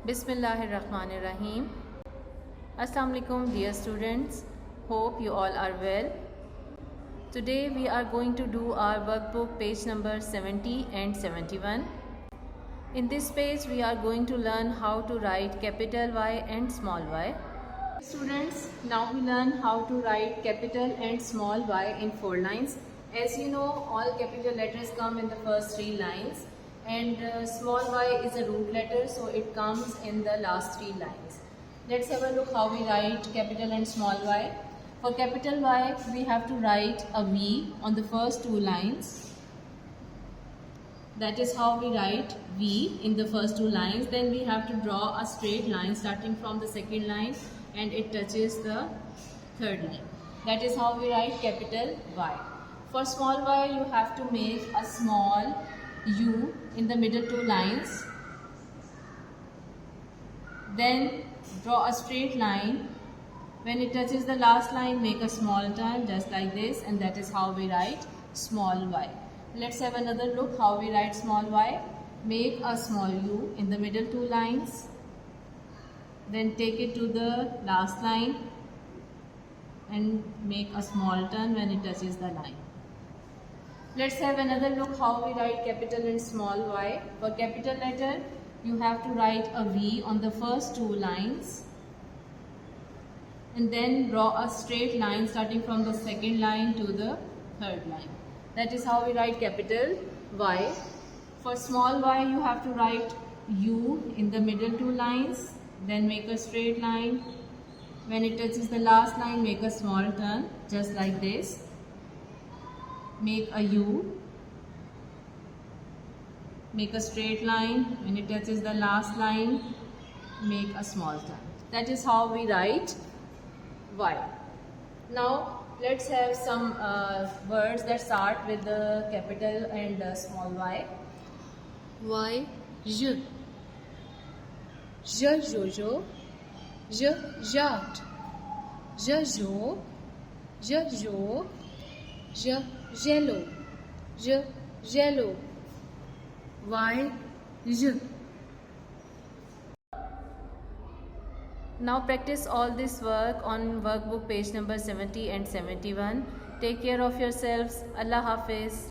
Bismillahirrahmanirrahim. Assalamu alaikum dear students. Hope you all are well. Today we are going to do our workbook page number 70 and 71. In this page we are going to learn how to write capital Y and small y. Students, now we learn how to write capital and small y in 4 lines. As you know, all capital letters come in the first 3 lines. And small y is a root letter, so it comes in the last 3 lines. Let's have a look how we write capital and small y. For capital Y, we have to write a V on the first 2 lines. That is how we write V in the first 2 lines. Then we have to draw a straight line starting from the second line and it touches the third line. That is how we write capital Y. For small y, you have to make a small U in the middle 2 lines, then draw a straight line. When it touches the last line, make a small turn just like this, and that is how we write small y. Let's have another look how we write small y. Make a small U in the middle 2 lines, then take it to the last line and make a small turn when it touches the line. Let's have another look how we write capital and small y. For capital letter, you have to write a V on the first 2 lines and then draw a straight line starting from the second line to the third line. That is how we write capital Y. For small y, you have to write U in the middle 2 lines, then make a straight line. When it touches the last line, make a small turn just like this. Make a U, make a straight line. When it touches the last line, make a small turn. That is how we write Y. Now let's have some words that start with the capital and small y. Y, J, J, Jojo, J, Jat, J, Jo, J, Jo, J, Jello, J, Jello, Y, J. Now practice all this work on workbook page number 70 and 71. Take care of yourselves. Allah Hafiz.